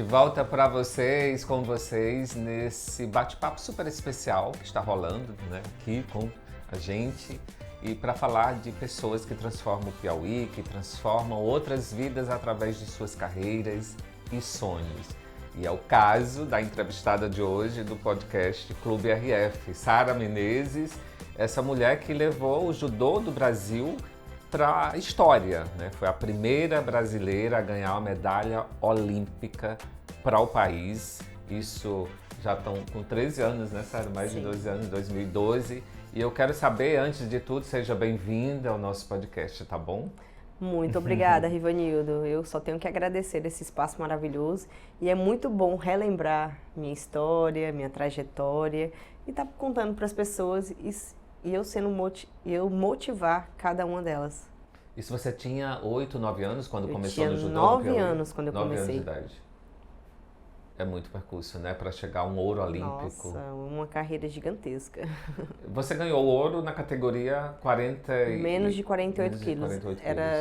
volta para vocês, com vocês, nesse bate-papo super especial que está rolando, né, aqui com a gente. E para falar de pessoas que transformam o Piauí, que transformam outras vidas através de suas carreiras e sonhos. E é o caso da entrevistada de hoje do podcast Clube RF, Sara Menezes, essa mulher que levou o judô do Brasil para a história, né? Foi a primeira brasileira a ganhar uma medalha olímpica para o país. Isso já estão com 13 anos, né, Sara? Mais de 12 anos, 2012. E eu quero saber, antes de tudo, seja bem-vinda ao nosso podcast, tá bom? Muito obrigada, Rivanildo. Eu só tenho que agradecer esse espaço maravilhoso e é muito bom relembrar minha história, minha trajetória e estar contando para as pessoas e eu motivar cada uma delas. E se você tinha 8, 9 anos quando começou no judô? Eu tinha 9 anos quando eu comecei. 9 anos de idade. É muito percurso, né? Para chegar a um ouro olímpico. Nossa, uma carreira gigantesca. Você ganhou ouro na categoria 40 Menos de 48 quilos. 48 Era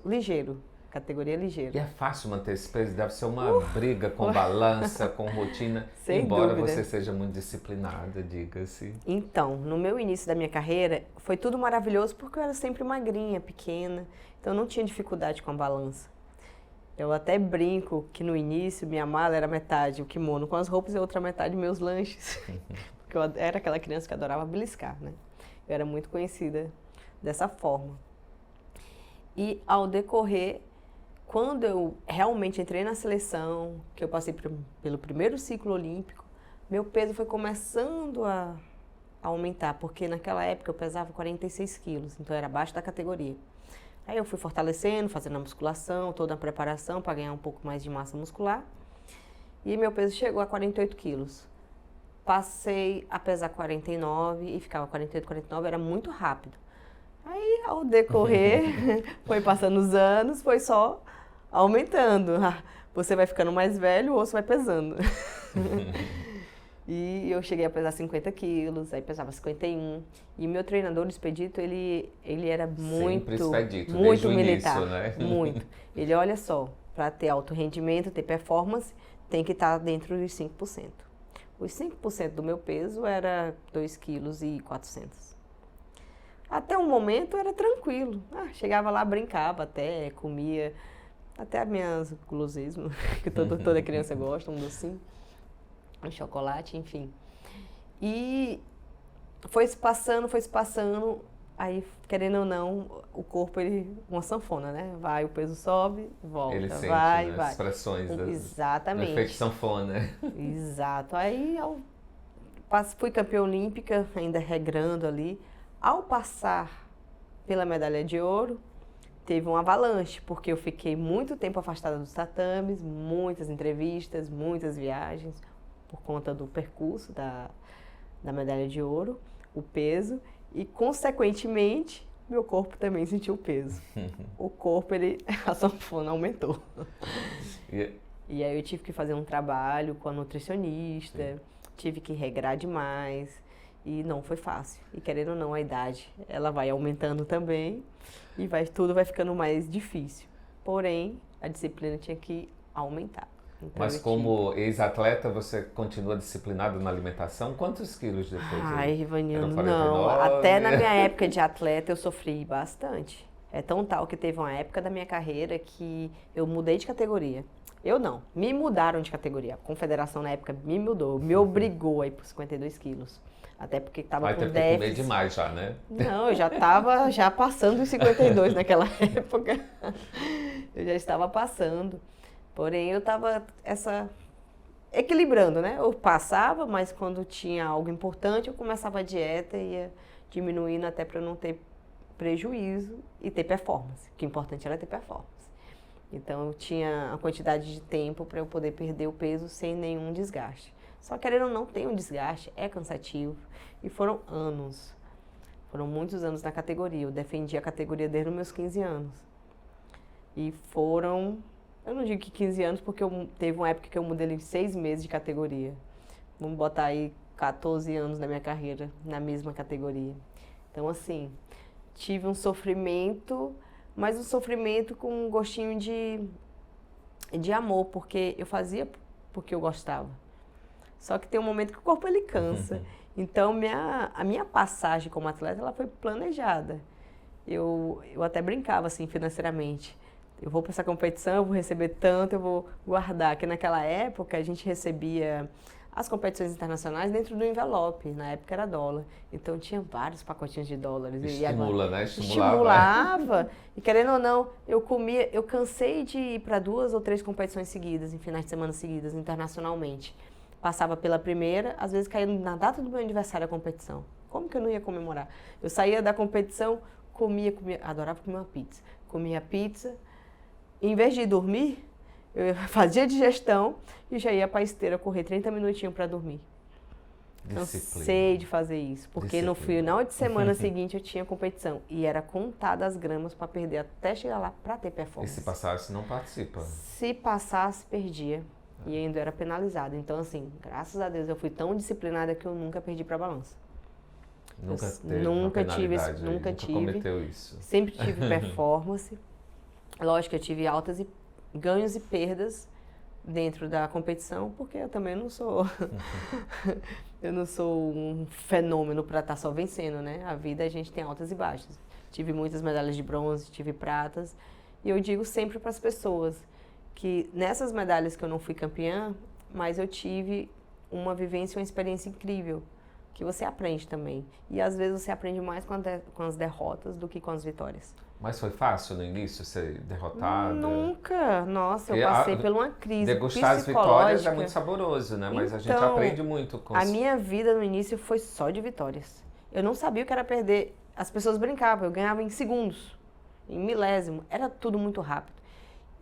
ligeiro, categoria ligeiro. E é fácil manter esse peso? Deve ser uma briga com balança, com rotina. Sem embora dúvida. Você seja muito disciplinada, diga-se. Então, no meu início da minha carreira, foi tudo maravilhoso porque eu era sempre magrinha, pequena. Então, eu não tinha dificuldade com a balança. Eu até brinco que no início minha mala era metade o kimono com as roupas e a outra metade meus lanches. Porque eu era aquela criança que adorava beliscar, né? Eu era muito conhecida dessa forma. E ao decorrer, quando eu realmente entrei na seleção, que eu passei pelo primeiro ciclo olímpico, meu peso foi começando a aumentar, porque naquela época eu pesava 46 quilos, então eu era abaixo da categoria. Aí eu fui fortalecendo, fazendo a musculação, toda a preparação para ganhar um pouco mais de massa muscular. E meu peso chegou a 48 quilos. Passei a pesar 49 e ficava 48, 49, era muito rápido. Aí ao decorrer, foi passando os anos, foi só aumentando. Você vai ficando mais velho, o osso vai pesando. E eu cheguei a pesar 50 quilos, aí pesava 51. E meu treinador, o Expedito, ele era muito militar. Início, né? Muito. Ele, olha só, para ter alto rendimento, ter performance, tem que estar dentro dos 5%. Os 5% do meu peso era 2,4 kg. Até um momento era tranquilo. Chegava lá, brincava até, comia até as minhas guloseimas, que toda criança gosta, um docinho. Um chocolate, enfim. E foi se passando, aí, querendo ou não, o corpo, uma sanfona, né? Vai, o peso sobe, volta, ele sente, vai, né? vai. As pressões Exatamente. do efeito sanfona. Exato. Aí, fui campeã olímpica, ainda regrando ali. Ao passar pela medalha de ouro, teve um avalanche, porque eu fiquei muito tempo afastada dos tatames, muitas entrevistas, muitas viagens, por conta do percurso da medalha de ouro, o peso, e consequentemente meu corpo também sentiu o peso. O corpo, a sanfona aumentou. E aí eu tive que fazer um trabalho com a nutricionista, tive que regrar demais, e não foi fácil. E querendo ou não, a idade, ela vai aumentando também, e tudo vai ficando mais difícil. Porém, a disciplina tinha que aumentar. Então, mas como ex-atleta, você continua disciplinado na alimentação? Quantos quilos depois? Ai, Rivanildo, não. Até na minha época de atleta eu sofri bastante. É tão tal que teve uma época da minha carreira que eu mudei de categoria. Eu não, me mudaram de categoria. A confederação na época me mudou, me obrigou a ir por 52 quilos. Até porque estava com déficit. Vai ter que comer demais já, né? Não, eu já estava passando os 52 naquela época. Eu já estava passando. Porém, eu estava equilibrando, né? Eu passava, mas quando tinha algo importante, eu começava a dieta e ia diminuindo até para não ter prejuízo e ter performance. O que é importante era ter performance. Então, eu tinha a quantidade de tempo para eu poder perder o peso sem nenhum desgaste. Só querendo ou não, tem um desgaste, é cansativo. E foram anos. Foram muitos anos na categoria. Eu defendi a categoria desde os meus 15 anos. E foram... Eu não digo que 15 anos, porque teve uma época que eu mudei em 6 meses de categoria. Vamos botar aí 14 anos da minha carreira na mesma categoria. Então, assim, tive um sofrimento, mas um sofrimento com um gostinho de de amor, porque eu fazia porque eu gostava. Só que tem um momento que o corpo ele cansa. Então, a minha passagem como atleta, ela foi planejada. Eu até brincava assim financeiramente. Eu vou para essa competição, eu vou receber tanto, eu vou guardar. Que naquela época a gente recebia as competições internacionais dentro do envelope. Na época era dólar. Então tinha vários pacotinhos de dólares. Estimula, né? Estimulava. E querendo ou não, eu cansei de ir para 2 ou 3 competições seguidas, em finais de semana seguidas, internacionalmente. Passava pela primeira, às vezes caía na data do meu aniversário a competição. Como que eu não ia comemorar? Eu saía da competição, comia, adorava comer uma pizza. Comia pizza, em vez de dormir, eu fazia digestão e já ia para a esteira correr 30 minutinhos para dormir. Cansei de fazer isso, porque no final de semana seguinte eu tinha competição e era contada as gramas para perder até chegar lá para ter performance. E se passasse, não participa? Se passasse, perdia. E ainda era penalizada. Então, assim, graças a Deus eu fui tão disciplinada que eu nunca perdi para balança. Nunca tive. Cometeu isso. Sempre tive performance. Lógico que eu tive altas e ganhos e perdas dentro da competição, porque eu também não sou eu não sou um fenômeno para estar só vencendo, né? A vida a gente tem altas e baixas. Tive muitas medalhas de bronze, tive pratas, e eu digo sempre para as pessoas que nessas medalhas que eu não fui campeã, mas eu tive uma vivência, uma experiência incrível, que você aprende também. E às vezes você aprende mais com as derrotas do que com as vitórias. Mas foi fácil no início ser derrotada? Nunca. Nossa, eu passei por uma crise degustar as vitórias é muito saboroso, né? Mas a gente aprende muito com a minha vida no início foi só de vitórias. Eu não sabia o que era perder. As pessoas brincavam, eu ganhava em segundos, em milésimo. Era tudo muito rápido.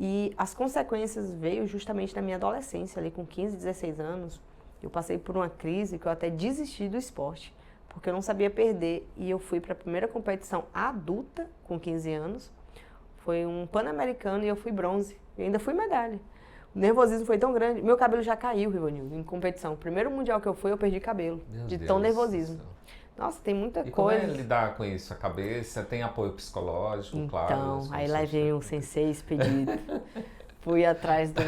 E as consequências veio justamente na minha adolescência, ali com 15, 16 anos. Eu passei por uma crise que eu até desisti do esporte, porque eu não sabia perder. E eu fui para a primeira competição adulta, com 15 anos. Foi um Pan-Americano e eu fui bronze. E ainda fui medalha. O nervosismo foi tão grande. Meu cabelo já caiu, Rivanildo, em competição. O primeiro mundial que eu fui, eu perdi cabelo. Tão nervosismo. Nossa, tem muita coisa. Como é lidar com isso? A cabeça? Tem apoio psicológico, então, claro? Então, aí lá veio um sensei expedito. Fui atrás de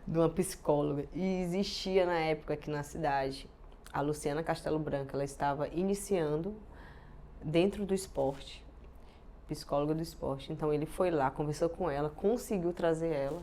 uma psicóloga. E existia na época aqui na cidade a Luciana Castelo Branco. Ela estava iniciando dentro do esporte, psicóloga do esporte. Então ele foi lá, conversou com ela, conseguiu trazer ela.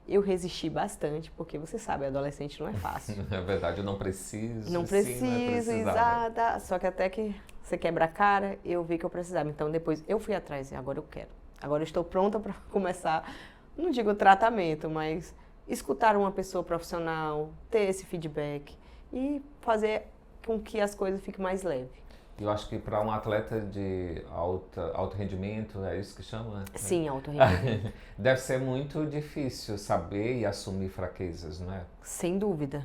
Eu resisti bastante, porque você sabe, adolescente não é fácil. É verdade, eu não preciso. Não preciso, exata. Só que até que você quebra a cara, eu vi que eu precisava. Então depois eu fui atrás e agora eu quero. Agora eu estou pronta para começar, não digo tratamento, mas escutar uma pessoa profissional, ter esse feedback e fazer com que as coisas fiquem mais leves. Eu acho que para um atleta de alto rendimento, é isso que chama? Sim, alto rendimento. Deve ser muito difícil saber e assumir fraquezas, não é? Sem dúvida,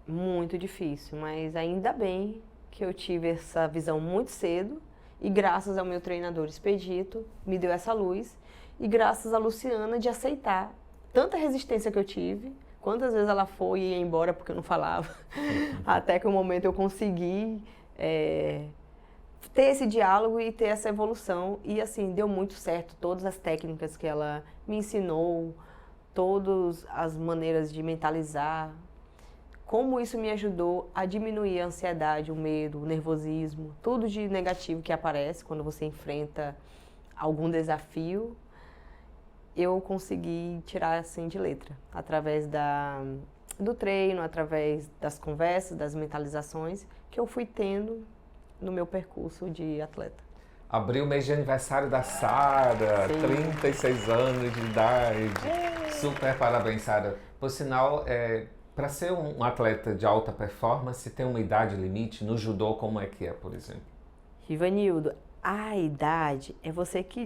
muito difícil, mas ainda bem que eu tive essa visão muito cedo e graças ao meu treinador Expedito me deu essa luz e graças a Luciana de aceitar tanta resistência que eu tive, quantas vezes ela foi e ia embora porque eu não falava, até que um momento eu consegui ter esse diálogo e ter essa evolução e assim, deu muito certo, todas as técnicas que ela me ensinou, todas as maneiras de mentalizar, como isso me ajudou a diminuir a ansiedade, o medo, o nervosismo, tudo de negativo que aparece quando você enfrenta algum desafio, eu consegui tirar assim de letra, através do treino, através das conversas, das mentalizações que eu fui tendo no meu percurso de atleta. Abriu o mês de aniversário da Sara, 36 anos de idade. Super parabéns, Sara. Por sinal, para ser um atleta de alta performance, tem uma idade limite? No judô, como é que é, por exemplo? Rivanildo, a idade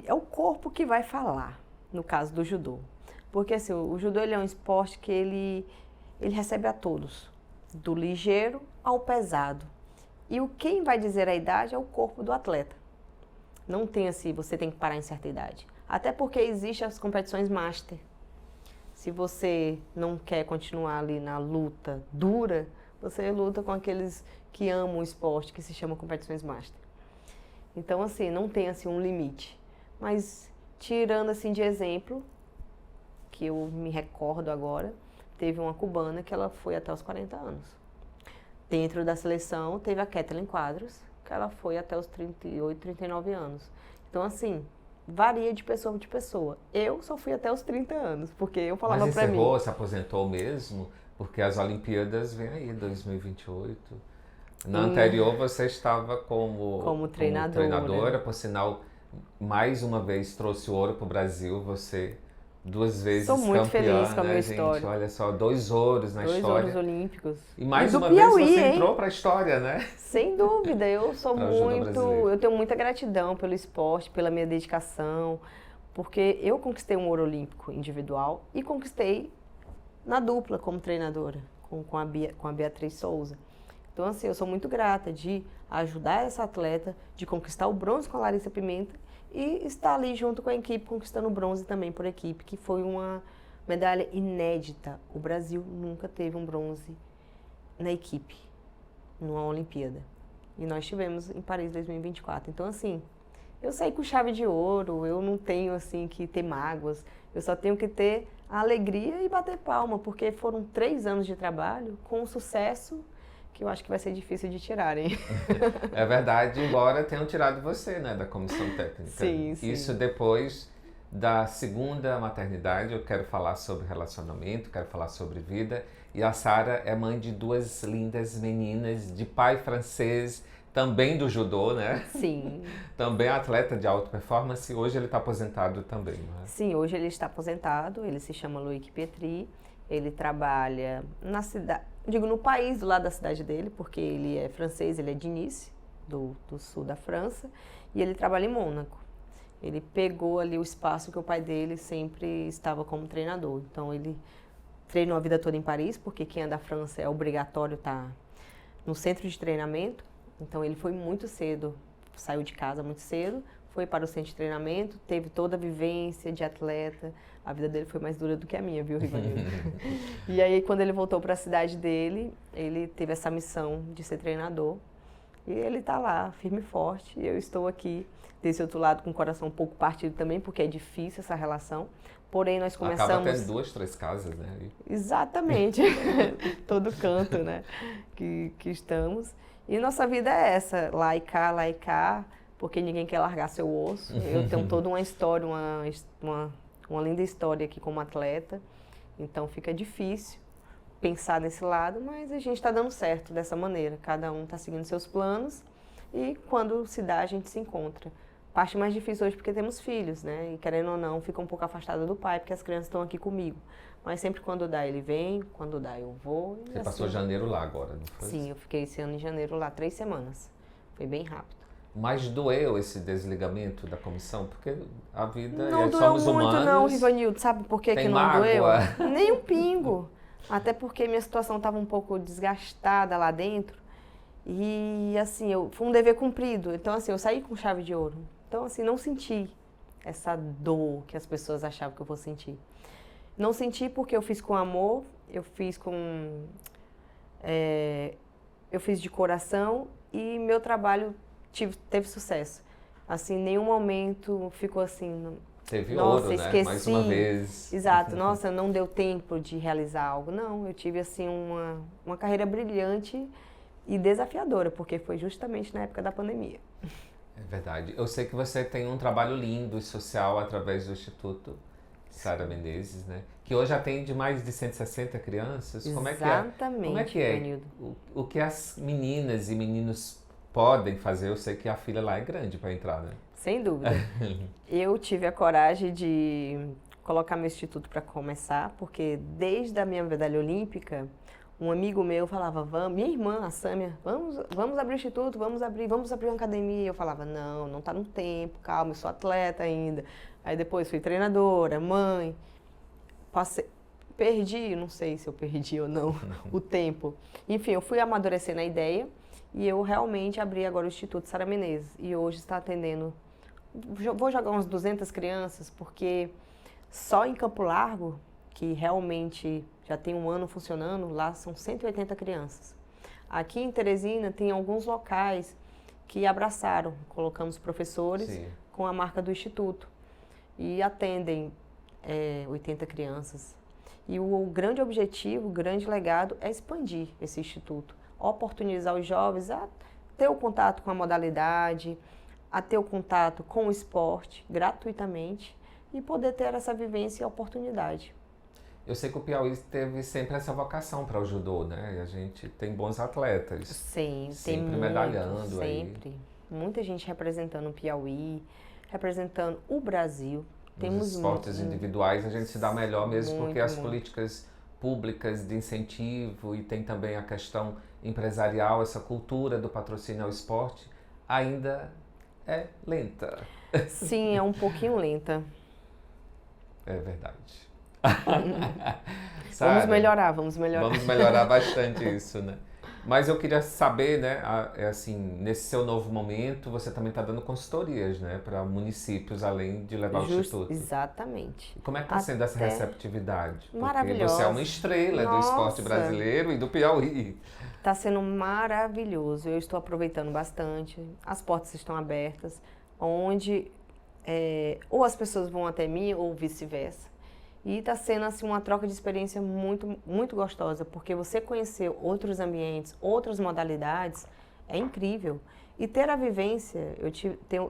é o corpo que vai falar, no caso do judô. Porque assim, o judô ele é um esporte que ele recebe a todos, do ligeiro ao pesado. E quem vai dizer a idade é o corpo do atleta. Não tem assim, você tem que parar em certa idade. Até porque existem as competições master. Se você não quer continuar ali na luta dura, você luta com aqueles que amam o esporte, que se chama competições master. Então assim, não tem assim um limite. Mas tirando assim de exemplo, que eu me recordo agora, teve uma cubana que ela foi até os 40 anos. Dentro da seleção, teve a Kathleen Quadros, que ela foi até os 38, 39 anos. Então, assim, varia de pessoa para pessoa. Eu só fui até os 30 anos, porque eu falava pra mim... Mas encerrou, se aposentou mesmo? Porque as Olimpíadas vêm aí, 2028. Na anterior, você estava como treinadora, por sinal, mais uma vez trouxe ouro para o Brasil, você 2 vezes campeã. Sou muito feliz com a minha gente? história. Olha só, 2 ouros na 2 história. ouros olímpicos. E mais do uma Piauí, vez você hein? entrou para a história, né? Sem dúvida, eu sou Pra judô brasileiro. eu tenho muita gratidão pelo esporte, pela minha dedicação, porque eu conquistei um ouro olímpico individual e conquistei na dupla como treinadora, com a Beatriz Souza. Então, assim, eu sou muito grata de ajudar essa atleta, de conquistar o bronze com a Larissa Pimenta e estar ali junto com a equipe, conquistando o bronze também por equipe, que foi uma medalha inédita. O Brasil nunca teve um bronze na equipe, numa Olimpíada. E nós tivemos em Paris 2024. Então, assim, eu saí com chave de ouro, eu não tenho, assim, que ter mágoas, eu só tenho que ter a alegria e bater palma, porque foram 3 anos de trabalho com um sucesso que eu acho que vai ser difícil de tirarem. É verdade, embora tenham tirado você, né, da comissão técnica. Sim, sim. Isso depois da segunda maternidade, eu quero falar sobre relacionamento, quero falar sobre vida. E a Sara é mãe de 2 lindas meninas, de pai francês, também do judô, né? Sim. Também atleta de alta performance. Hoje ele está aposentado também, não é? Sim, hoje ele está aposentado, ele se chama Loïc Pietri, ele trabalha na cidade, digo no país do lado da cidade dele, porque ele é francês, ele é de Nice, do sul da França, e ele trabalha em Mônaco. Ele pegou ali o espaço que o pai dele sempre estava como treinador. Então ele treinou a vida toda em Paris, porque quem é da França é obrigatório estar no centro de treinamento. Então ele foi muito cedo, saiu de casa muito cedo, foi para o centro de treinamento, teve toda a vivência de atleta. A vida dele foi mais dura do que a minha, viu, Rivanildo? E aí, quando ele voltou para a cidade dele, ele teve essa missão de ser treinador. E ele está lá, firme e forte. E eu estou aqui, desse outro lado, com o coração um pouco partido também, porque é difícil essa relação. Porém, nós começamos... Acaba tendo 2, 3 casas, né? Exatamente. Todo canto, né? Que estamos. E nossa vida é essa, lá e cá, porque ninguém quer largar seu osso. Eu tenho toda uma história, uma linda história aqui como atleta, então fica difícil pensar nesse lado, mas a gente está dando certo dessa maneira, cada um está seguindo seus planos e quando se dá a gente se encontra. Parte mais difícil hoje porque temos filhos, né, e querendo ou não fica um pouco afastada do pai porque as crianças estão aqui comigo, mas sempre quando dá ele vem, quando dá eu vou. Você passou janeiro lá agora, não foi? Sim, eu fiquei esse ano em janeiro lá 3 semanas, foi bem rápido. Mas doeu esse desligamento da comissão? Porque a vida, não doeu somos muito, humanos. não, Rivanildo. Sabe por que Tem não mágoa. doeu? Nem um pingo. Até porque minha situação estava um pouco desgastada lá dentro. E, assim, foi um dever cumprido. Então, assim, eu saí com chave de ouro. Então, assim, não senti essa dor que as pessoas achavam que eu fosse sentir. Não senti porque eu fiz com amor, eu fiz eu fiz de coração e meu trabalho teve sucesso. Assim, em nenhum momento ficou assim... Teve nossa, ouro, né? Esqueci. Mais uma vez. Exato. Nossa, não deu tempo de realizar algo. Não, eu tive, assim, uma carreira brilhante e desafiadora, porque foi justamente na época da pandemia. É verdade. Eu sei que você tem um trabalho lindo e social através do Instituto Sara Menezes, né? Que hoje atende mais de 160 crianças. Exatamente, Como é que é? O que as meninas e meninos podem fazer? Eu sei que a fila lá é grande para entrar, né? Sem dúvida. Eu tive a coragem de colocar meu instituto para começar, porque desde a minha medalha olímpica, um amigo meu falava, vamos, minha irmã, a Sâmia, vamos abrir o instituto, vamos abrir uma academia. Eu falava, não está no tempo, calma, eu sou atleta ainda. Aí depois fui treinadora, mãe, perdi, não sei se eu perdi ou não, o tempo. Enfim, eu fui amadurecendo a ideia e eu realmente abri agora o Instituto Sara Menezes. E hoje está atendendo, vou jogar umas 200 crianças, porque só em Campo Largo, que realmente já tem um ano funcionando, lá são 180 crianças. Aqui em Teresina tem alguns locais que abraçaram, colocamos professores. Sim. Com a marca do Instituto. E atendem 80 crianças. E o grande objetivo, o grande legado é expandir esse instituto, oportunizar os jovens a ter o contato com a modalidade, a ter o contato com o esporte gratuitamente e poder ter essa vivência e oportunidade. Eu sei que o Piauí teve sempre essa vocação para o judô, né? E a gente tem bons atletas. Sim, sempre tem medalhando muito, sempre. aí. Muita gente representando o Piauí, representando o Brasil. Nos esportes individuais a gente se dá melhor mesmo porque as muito. políticas públicas de incentivo e tem também a questão empresarial, essa cultura do patrocínio ao esporte ainda é lenta. Sim, é um pouquinho lenta. É verdade. Vamos melhorar, vamos melhorar. Vamos melhorar bastante isso, né? Mas eu queria saber, né, assim, nesse seu novo momento, você também está dando consultorias, né, para municípios, além de levar o instituto. Exatamente. Como é que está sendo essa receptividade? Porque maravilhosa. você é uma estrela do esporte brasileiro e do Piauí. Está sendo maravilhoso. Eu estou aproveitando bastante. As portas estão abertas, onde ou as pessoas vão até mim ou vice-versa. E está sendo assim uma troca de experiência muito, muito gostosa, porque você conhecer outros ambientes, outras modalidades, é incrível. E ter a vivência,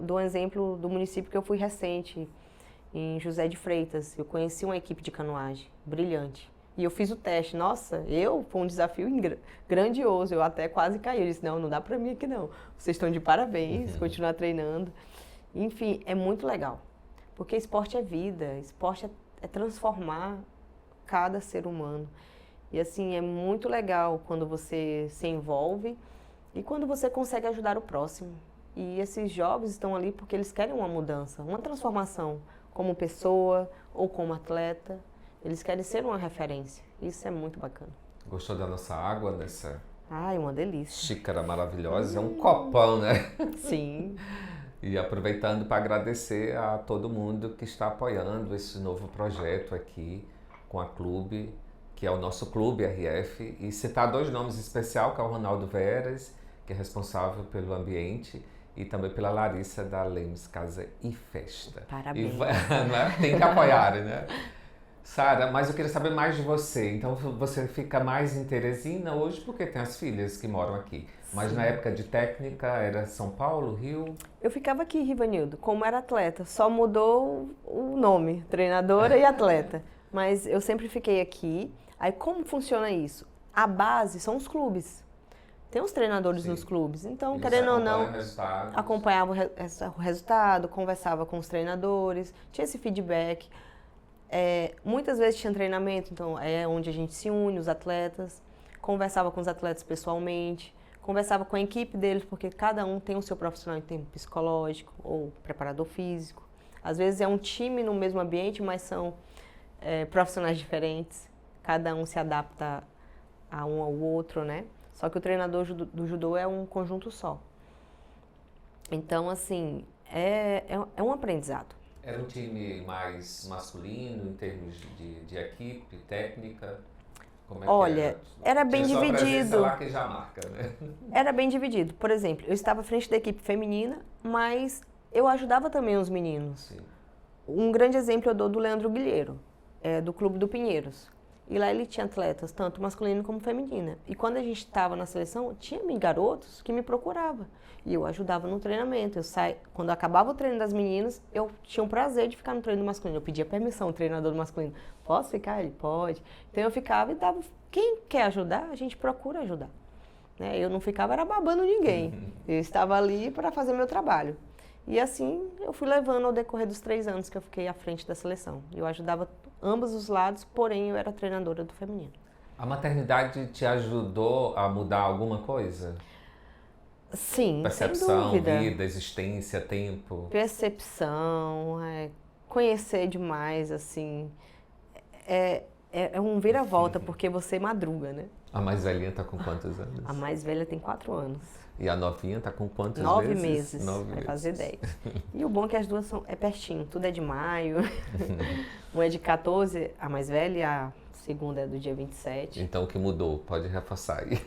dou um exemplo do município que eu fui recente, em José de Freitas. Eu conheci uma equipe de canoagem brilhante. E eu fiz o teste. Nossa, foi um desafio grandioso. Eu até quase caí. Eu disse, não dá para mim aqui não. Vocês estão de parabéns, continuar treinando. Enfim, é muito legal. Porque esporte é vida, esporte é transformar cada ser humano. E assim, é muito legal quando você se envolve e quando você consegue ajudar o próximo. E esses jovens estão ali porque eles querem uma mudança, uma transformação, como pessoa ou como atleta. Eles querem ser uma referência. Isso é muito bacana. Gostou da nossa água nessa Ai, uma delícia. xícara maravilhosa? É um copão, né? Sim. E aproveitando para agradecer a todo mundo que está apoiando esse novo projeto aqui com a Clube, que é o nosso Clube RF, e citar dois nomes especiais, que é o Ronaldo Veras, que é responsável pelo ambiente, e também pela Larissa da Lemes Casa e Festa. Parabéns. Né? Tem que apoiar, né? Sara, mas eu queria saber mais de você. Então você fica mais em Teresina hoje porque tem as filhas que moram aqui. Mas na época de técnica era São Paulo, Rio? Eu ficava aqui, Rivanildo, como era atleta. Só mudou o nome, treinadora e atleta. Mas eu sempre fiquei aqui. Aí como funciona isso? A base são os clubes. Tem os treinadores nos clubes. Então, Eles querendo ou não, acompanhava o resultado, conversava com os treinadores, tinha esse feedback. Muitas vezes tinha treinamento, então é onde a gente se une, os atletas, conversava com os atletas pessoalmente, conversava com a equipe deles, porque cada um tem o seu profissional de tempo psicológico ou preparador físico. Às vezes é um time no mesmo ambiente, mas são profissionais diferentes, cada um se adapta a um ao outro, né? Só que o treinador do judô é um conjunto só. Então, assim, é um aprendizado. Era um time mais masculino em termos de equipe, técnica? Como é Olha, era bem dividido. Lá que já marca, né? Era bem dividido. Por exemplo, eu estava à frente da equipe feminina, mas eu ajudava também os meninos. Sim. Um grande exemplo eu dou do Leandro Guilheiro, do Clube do Pinheiros. E lá ele tinha atletas, tanto masculino como feminina. E quando a gente estava na seleção, tinha garotos que me procuravam. E eu ajudava no treinamento. Quando acabava o treino das meninas, eu tinha o prazer de ficar no treino do masculino. Eu pedia permissão ao treinador do masculino. Posso ficar? Ele pode. Então eu ficava e dava. Quem quer ajudar, a gente procura ajudar. Né? Eu não ficava era babando ninguém. Eu estava ali para fazer meu trabalho. E assim eu fui levando ao decorrer dos 3 anos que eu fiquei à frente da seleção. Eu ajudava ambos os lados, porém eu era treinadora do feminino. A maternidade te ajudou a mudar alguma coisa? Sim, percepção, sem dúvida. vida, existência, tempo? Percepção, conhecer demais, assim. É um vira-volta, porque você madruga, né? A mais velhinha tá com quantos anos? A mais velha tem 4 anos. E a novinha tá com quantos 9 meses? meses. 9 Vai meses. fazer 10. E o bom é que as duas é pertinho, tudo é de maio. Uma é de 14, a mais velha, e a segunda é do dia 27. Então o que mudou? Pode reforçar aí.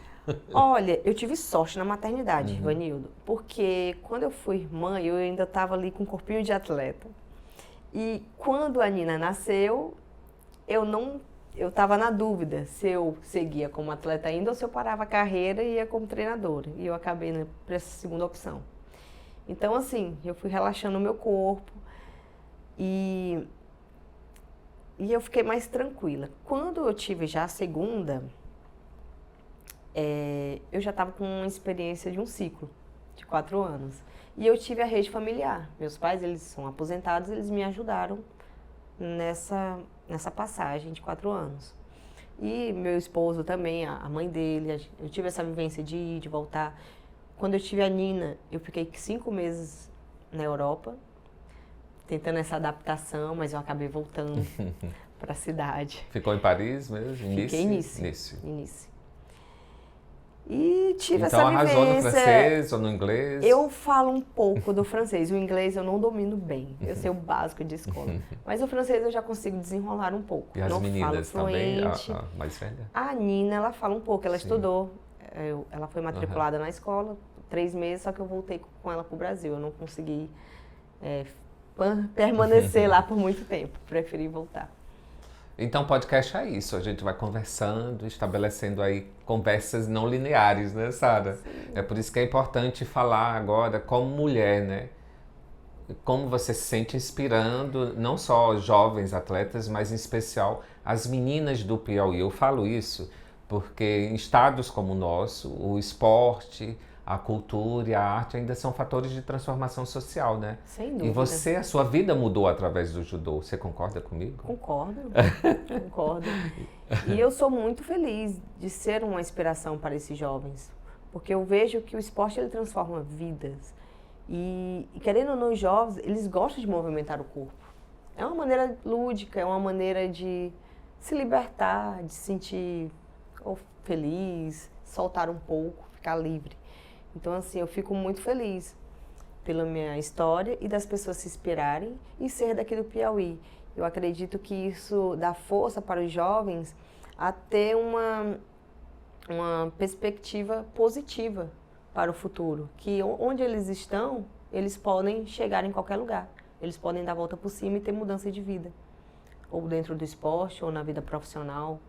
Olha, eu tive sorte na maternidade, Ivanildo, porque quando eu fui mãe, eu ainda estava ali com um corpinho de atleta. E quando a Nina nasceu, eu estava na dúvida se eu seguia como atleta ainda ou se eu parava a carreira e ia como treinadora. E eu acabei indo para essa segunda opção. Então, assim, eu fui relaxando o meu corpo e eu fiquei mais tranquila. Quando eu tive já a segunda, eu já estava com uma experiência de um ciclo de 4 anos. E eu tive a rede familiar. Meus pais, eles são aposentados, eles me ajudaram nessa passagem de 4 anos. E meu esposo também, a mãe dele, eu tive essa vivência de ir, de voltar. Quando eu tive a Nina, eu fiquei 5 meses na Europa, tentando essa adaptação, mas eu acabei voltando para a cidade. Ficou em Paris mesmo? Fiquei em Nice. E tive então, essa vivência. Então arrasou no francês ou no inglês? Eu falo um pouco do francês. O inglês eu não domino bem. Eu sei o básico de escola. Mas o francês eu já consigo desenrolar um pouco. E as não meninas falo também? fluente. A mais velha? A Nina, ela fala um pouco. Ela Sim. estudou. Ela foi matriculada na escola 3 meses, só que eu voltei com ela para o Brasil. Eu não consegui permanecer lá por muito tempo. Preferi voltar. Então, podcast é isso. A gente vai conversando, estabelecendo aí conversas não lineares, né, Sara? É por isso que é importante falar agora como mulher, né? Como você se sente inspirando não só jovens atletas, mas em especial as meninas do Piauí. Eu falo isso porque em estados como o nosso, o esporte, a cultura e a arte ainda são fatores de transformação social, né? Sem dúvida. E você, a sua vida mudou através do judô. Você concorda comigo? Concordo. E eu sou muito feliz de ser uma inspiração para esses jovens, porque eu vejo que o esporte ele transforma vidas. E querendo ou não, os jovens, eles gostam de movimentar o corpo. É uma maneira lúdica, é uma maneira de se libertar, de se sentir feliz, soltar um pouco, ficar livre. Então, assim, eu fico muito feliz pela minha história e das pessoas se inspirarem e ser daqui do Piauí. Eu acredito que isso dá força para os jovens a ter uma perspectiva positiva para o futuro. Que onde eles estão, eles podem chegar em qualquer lugar. Eles podem dar a volta por cima e ter mudança de vida. Ou dentro do esporte, ou na vida profissional.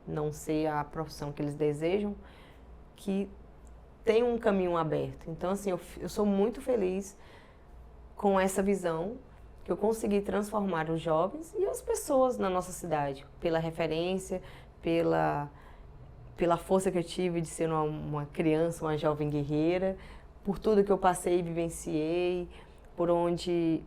Não ser a profissão que eles desejam, que tem um caminho aberto. Então, assim, eu sou muito feliz com essa visão que eu consegui transformar os jovens e as pessoas na nossa cidade, pela referência, pela força que eu tive de ser uma criança, uma jovem guerreira, por tudo que eu passei e vivenciei, por onde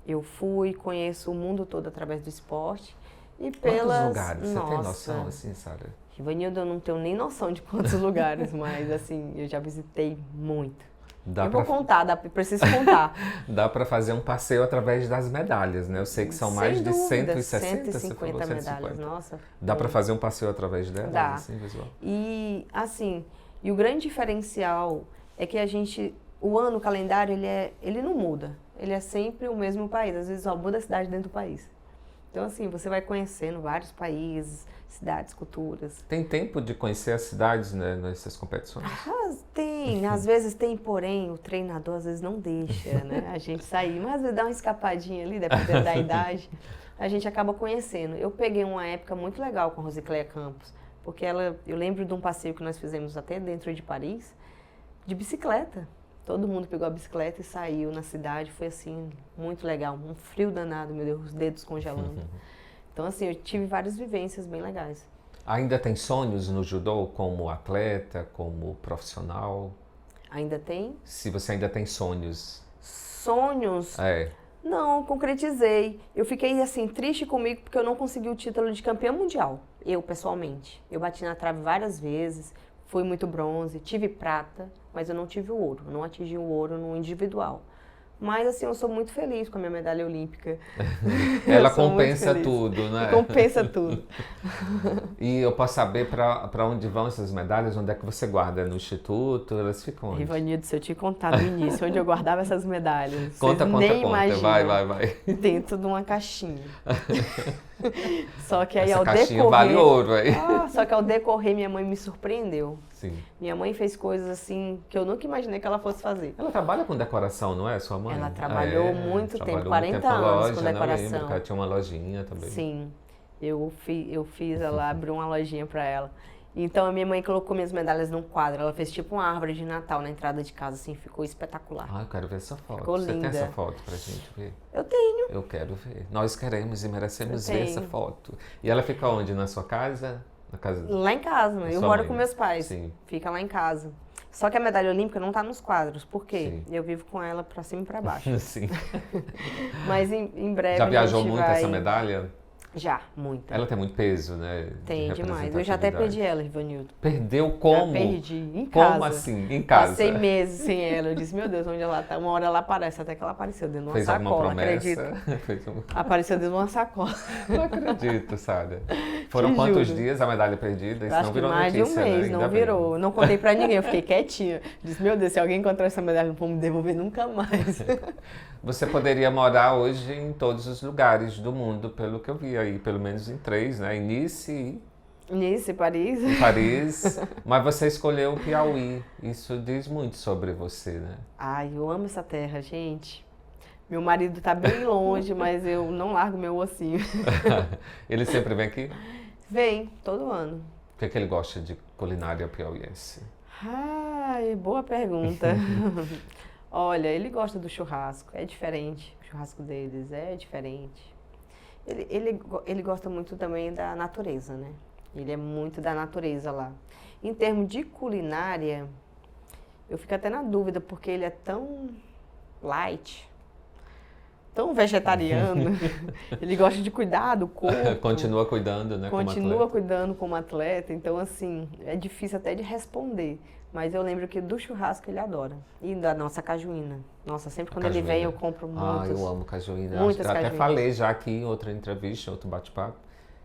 eu fui, conheço o mundo todo através do esporte. E pelas... Quantos lugares? Você tem noção, assim, Sara? Rivanildo, eu não tenho nem noção de quantos lugares, mas assim, eu já visitei muito. Vou contar, preciso contar. Dá para fazer um passeio através das medalhas, né? Eu sei que são mais de 160, 150 medalhas, nossa. Dá para fazer um passeio através delas, dá. Assim, visual? E, assim, o grande diferencial é que o calendário, ele não muda. Ele é sempre o mesmo país, às vezes só muda a cidade dentro do país. Então, assim, você vai conhecendo vários países, cidades, culturas. Tem tempo de conhecer as cidades, né, nessas competições? Tem, às vezes tem, porém, o treinador às vezes não deixa, né, a gente sair. Mas às vezes dá uma escapadinha ali, dependendo da idade, a gente acaba conhecendo. Eu peguei uma época muito legal com a Rosicléia Campos, porque eu lembro de um passeio que nós fizemos até dentro de Paris, de bicicleta. Todo mundo pegou a bicicleta e saiu na cidade, foi assim, muito legal, um frio danado, meu Deus, os dedos congelando. Então assim, eu tive várias vivências bem legais. Ainda tem sonhos no judô como atleta, como profissional? Ainda tem? Se você ainda tem sonhos. Sonhos? Não, concretizei. Eu fiquei assim, triste comigo porque eu não consegui o título de campeã mundial, eu pessoalmente. Eu bati na trave várias vezes, fui muito bronze, tive prata, mas eu não tive o ouro, não atingi o ouro no individual. Mas assim, eu sou muito feliz com a minha medalha olímpica. Ela compensa tudo, né? Compensa tudo. E eu posso saber para onde vão essas medalhas? Onde é que você guarda? No instituto? Elas ficam onde? Rivanildo, se eu te contar no início, onde eu guardava essas medalhas, conta, imaginam. Vai. Dentro de uma caixinha. Só que aí essa ao caixinha decorrer... vale ouro aí. Só que ao decorrer minha mãe me surpreendeu. Sim. Minha mãe fez coisas assim que eu nunca imaginei que ela fosse fazer. Ela trabalha com decoração, não é, sua mãe? Ela trabalhou muito tempo, trabalhou 40 muito tempo na anos loja, com né? Eu lembro decoração. que ela tinha uma lojinha também. Sim, eu fiz ela, abri uma lojinha para ela. Então a minha mãe colocou minhas medalhas num quadro. Ela fez tipo uma árvore de Natal na entrada de casa, assim, ficou espetacular. Ah, eu quero ver essa foto. Ficou Você linda. tem essa foto pra gente ver? Eu tenho. Eu quero ver. Nós queremos e merecemos Eu ver tenho. essa foto. E ela fica onde? Na sua casa? Na casa Lá em casa, da eu sua moro mãe? com meus pais. Sim. Fica lá em casa. Só que a medalha olímpica não tá nos quadros. Por quê? Sim. Eu vivo com ela pra cima e pra baixo. Sim. Mas em breve Já a viajou gente muito vai... essa medalha? Já, muito. Ela tem muito peso, né? de Tem demais. Eu já até representatividade. perdi ela, Ivanildo. Perdeu como? Já perdi em casa. Como assim? Em casa? Passei meses sem ela. Eu disse, meu Deus, onde ela tá? Uma hora ela aparece, até que ela apareceu dentro de uma Fez alguma sacola, promessa? acredito. Fez um... Apareceu dentro de uma sacola. Não acredito, Sara. Foram Te quantos juro. dias a medalha perdida? Isso Acho não que virou mais notícia, de um mês, né? Ainda não bem. virou. Não contei pra ninguém, eu fiquei quietinha. Disse, meu Deus, se alguém encontrar essa medalha, não vou me devolver nunca mais. Você poderia morar hoje em todos os lugares do mundo, pelo que eu vi aí, pelo menos em 3, né? Em Nice, Nice, Paris. em Paris, mas você escolheu o Piauí. Isso diz muito sobre você, né? Ai, eu amo essa terra, gente. Meu marido tá bem longe, mas eu não largo meu ossinho. Ele sempre vem aqui? Vem, todo ano. O que é que ele gosta de culinária piauiense? Ai, boa pergunta. Olha, ele gosta do churrasco, é diferente. O churrasco deles é diferente. Ele gosta muito também da natureza, né? Ele é muito da natureza lá. Em termos de culinária, eu fico até na dúvida, porque ele é tão light, tão vegetariano. Ele gosta de cuidar do corpo. Continua cuidando, né? como Continua atleta. cuidando como atleta, então assim, é difícil até de responder. Mas eu lembro que do churrasco ele adora. E da nossa cajuína. Nossa, sempre quando ele vem eu compro Ah, muitos. eu amo cajuína. muitas Eu até cajuínas. falei já aqui em outra entrevista, outro bate-papo,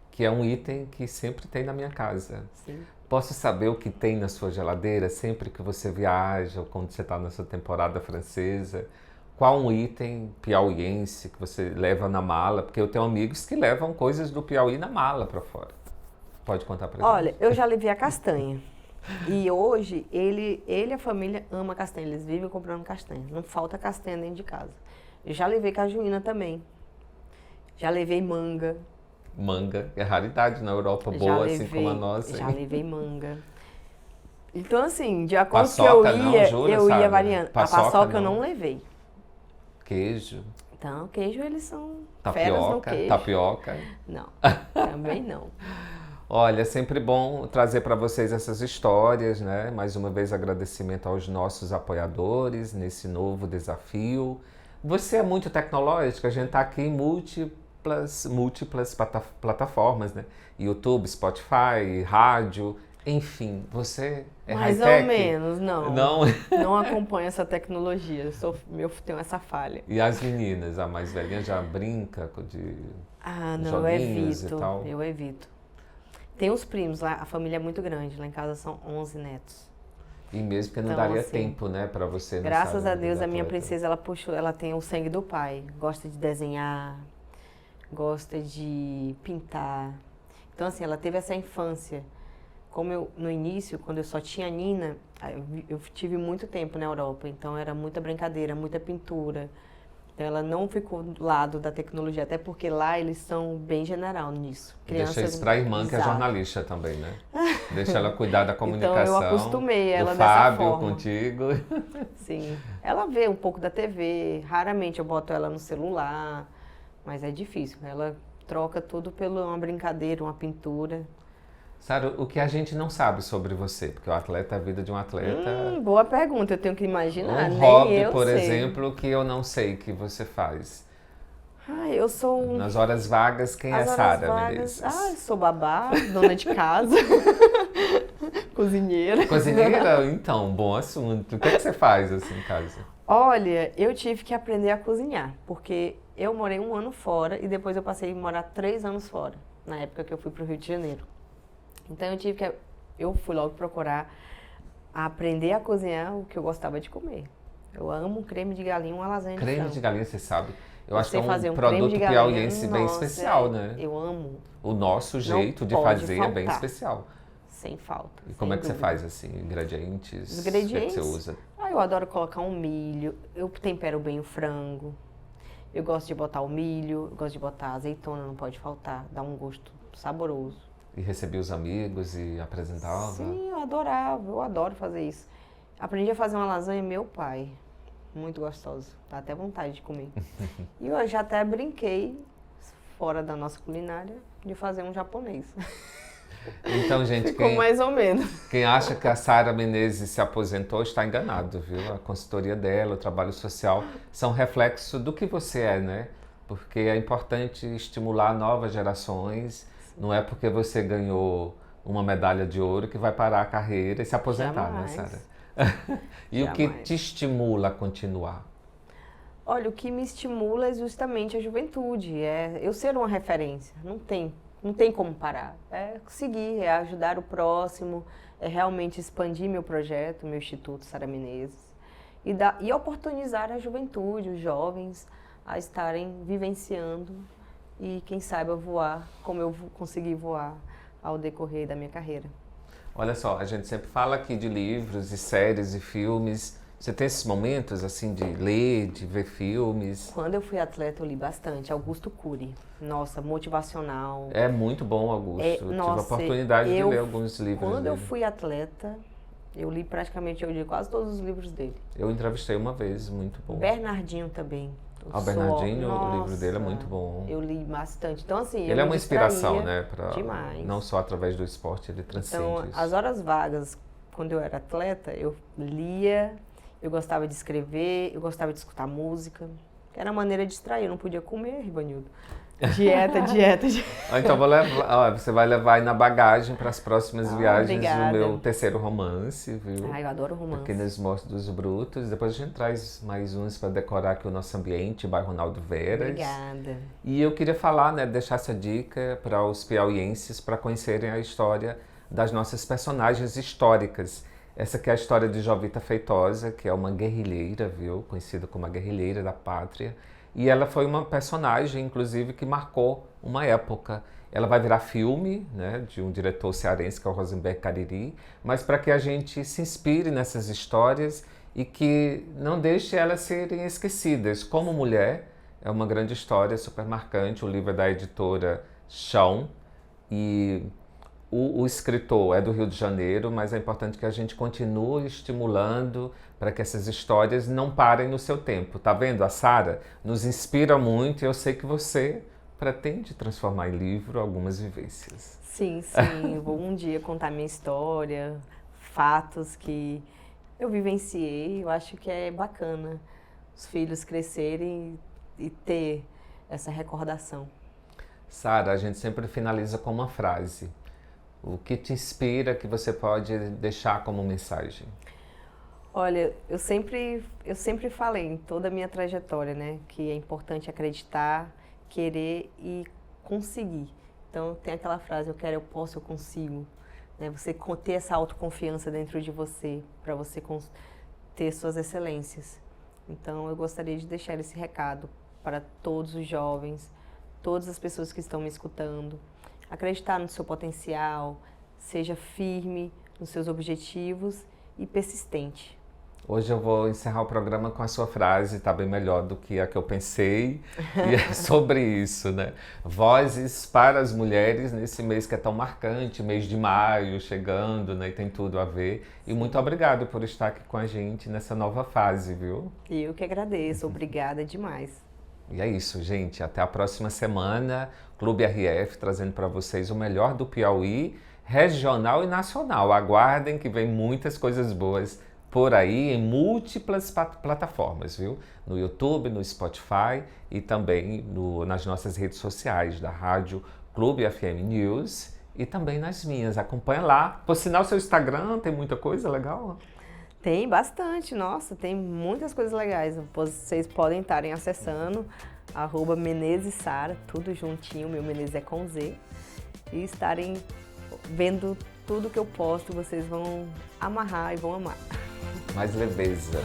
que é um item que sempre tem na minha casa. Sim. Posso saber o que tem na sua geladeira sempre que você viaja ou quando você está nessa temporada francesa? Qual um item piauiense que você leva na mala? Porque eu tenho amigos que levam coisas do Piauí na mala para fora. Pode contar para gente? Olha, eu já levei a castanha. E hoje ele e a família ama castanha. Eles vivem comprando castanha. Não falta castanha dentro de casa. Eu já levei cajuína também. Já levei manga. Manga é raridade na Europa, Já boa assim levei, como a nossa. Já hein? levei manga. Então, assim, de acordo com Paçoca, que eu não, ia, jura, eu ia Sara? variando. Paçoca, a paçoca eu não. não levei. Queijo, Então, queijo, eles são feras no tapioca, queijo. tapioca. Não, também não. Olha, é sempre bom trazer para vocês essas histórias, né? Mais uma vez agraecimento aos nossos apoiadores nesse novo desafio. Você é muito tecnológica, a gente está aqui em múltiplas plataformas, né? YouTube, Spotify, rádio, enfim, você é Mais high-tech? ou menos, não. Não? Não acompanho essa tecnologia. Eu tenho essa falha. E as meninas, a mais velhinha já brinca de Ah, não, eu joguinhos e evito. tal? Eu evito. Tem os primos lá, a família é muito grande. Lá em casa são 11 netos. E mesmo que não Então, daria assim, tempo, né, para você nessa Graças a vida Deus, de a minha atleta. princesa, ela tem o sangue do pai. Gosta de desenhar, gosta de pintar. Então, assim, ela teve essa infância. Como no início, quando eu só tinha a Nina, eu tive muito tempo na Europa. Então, era muita brincadeira, muita pintura. Então, ela não ficou do lado da tecnologia, até porque lá eles são bem general nisso. Deixa isso pra irmã, que é Exato. jornalista também, né? Deixa ela cuidar da comunicação. Então, eu acostumei ela do dessa Fábio forma. contigo. Sim. Ela vê um pouco da TV, raramente eu boto ela no celular, mas é difícil. Ela troca tudo por uma brincadeira, uma pintura. Sara, o que a gente não sabe sobre você? Porque o atleta, a vida de um atleta... Boa pergunta, eu tenho que imaginar. um Nem hobby, eu por sei. exemplo, que eu não sei que você faz. Eu sou Nas horas vagas, quem é as horas Sara vagas. Menezes? Eu sou babá, dona de casa, cozinheira. Cozinheira? Então, bom assunto. O que é que você faz assim em casa? Olha, eu tive que aprender a cozinhar, porque eu morei 1 ano fora e depois eu passei a morar 3 anos fora, na época que eu fui para o Rio de Janeiro. Então eu fui logo procurar aprender a cozinhar o que eu gostava de comer. Eu amo creme de galinha, uma lasanha de Creme frango. de galinha, você sabe? Eu Eu acho que é sei fazer um creme produto de galinha, piauiense bem nossa, especial, né? Eu amo. O nosso jeito de pode fazer é bem faltar. especial. sem falta. E como é que você faz, assim, ingredientes? Os ingredientes? O que você usa? Eu adoro colocar um milho, eu tempero bem o frango, eu gosto de botar o milho, eu gosto de botar azeitona, não pode faltar, dá um gosto saboroso. E recebia os amigos e apresentava? Sim, eu adorava, eu adoro fazer isso. Aprendi a fazer uma lasanha meu pai, muito gostosa, dá até vontade de comer. E eu já até brinquei, fora da nossa culinária, de fazer um japonês. Então, gente, Ficou mais ou menos. Quem acha que a Sara Menezes se aposentou está enganado, viu? A consultoria dela, o trabalho social são reflexo do que você é, né? Porque é importante estimular novas gerações. Não é porque você ganhou uma medalha de ouro que vai parar a carreira e se aposentar, Jamais. né, Sara? E o que te estimula a continuar? Olha, o que me estimula é justamente a juventude, é eu ser uma referência, não tem como parar. É seguir, é ajudar o próximo, é realmente expandir meu projeto, meu Instituto Sara Menezes, e oportunizar a juventude, os jovens, a estarem vivenciando e, quem sabe, voar como eu consegui voar ao decorrer da minha carreira. Olha só, a gente sempre fala aqui de livros e séries e filmes. Você tem esses momentos, assim, de ler, de ver filmes? Quando eu fui atleta, eu li bastante. Augusto Cury. Nossa, motivacional. É muito bom, Augusto. Tive a oportunidade de ler alguns livros Quando dele. eu fui atleta, eu li praticamente, eu li quase todos os livros dele. Eu entrevistei uma vez, muito bom. Bernardinho também. O Bernardinho, o livro dele é muito bom. Eu li bastante. Então, assim, ele é uma inspiração, né? Demais. Não só através do esporte, ele transcende então, isso. As horas vagas, quando eu era atleta, eu lia, eu gostava de escrever, eu gostava de escutar música. Era uma maneira de distrair, eu não podia comer, Rivanildo. Dieta. Então você vai levar aí na bagagem para as próximas viagens obrigada. o meu terceiro romance, viu? Eu adoro romance. Pequenos Monstros Brutos. Depois a gente traz mais uns para decorar aqui o nosso ambiente, bairro Ronaldo Veras. Obrigada. E eu queria falar, né, deixar essa dica para os piauienses para conhecerem a história das nossas personagens históricas. Essa aqui é a história de Jovita Feitosa, que é uma guerrilheira, viu? Conhecida como a guerrilheira da pátria. E ela foi uma personagem, inclusive, que marcou uma época. Ela vai virar filme, né, de um diretor cearense, que é o Rosenberg Cariri, mas para que a gente se inspire nessas histórias e que não deixe elas serem esquecidas. Como mulher, é uma grande história, super marcante. O livro é da editora Chão e o escritor é do Rio de Janeiro, mas é importante que a gente continue estimulando para que essas histórias não parem no seu tempo. Tá vendo? A Sara nos inspira muito e eu sei que você pretende transformar em livro algumas vivências. Sim, vou um dia contar minha história, fatos que eu vivenciei. Eu acho que é bacana os filhos crescerem e ter essa recordação. Sara, a gente sempre finaliza com uma frase. O que te inspira que você pode deixar como mensagem? Olha, eu sempre falei em toda a minha trajetória, né, que é importante acreditar, querer e conseguir. Então tem aquela frase, eu quero, eu posso, eu consigo. Né? Você ter essa autoconfiança dentro de você, para você ter suas excelências. Então eu gostaria de deixar esse recado para todos os jovens, todas as pessoas que estão me escutando. Acreditar no seu potencial, seja firme nos seus objetivos e persistente. Hoje eu vou encerrar o programa com a sua frase, tá bem melhor do que a que eu pensei, e é sobre isso, né? Vozes para as mulheres nesse mês que é tão marcante, mês de maio chegando, né? E tem tudo a ver. E muito obrigado por estar aqui com a gente nessa nova fase, viu? Eu que agradeço, obrigada demais. E é isso, gente. Até a próxima semana. Clube RF trazendo para vocês o melhor do Piauí, regional e nacional. Aguardem que vem muitas coisas boas por aí em múltiplas plataformas, viu? No YouTube, no Spotify e também nas nossas redes sociais da Rádio Clube FM News e também nas minhas. Acompanha lá. Por sinal, seu Instagram tem muita coisa legal? Tem bastante, nossa, tem muitas coisas legais. Vocês podem estarem acessando @MenezesSara, tudo juntinho, meu Menezes é com Z, e estarem vendo tudo que eu posto, vocês vão amarrar e vão amar. Mais leveza.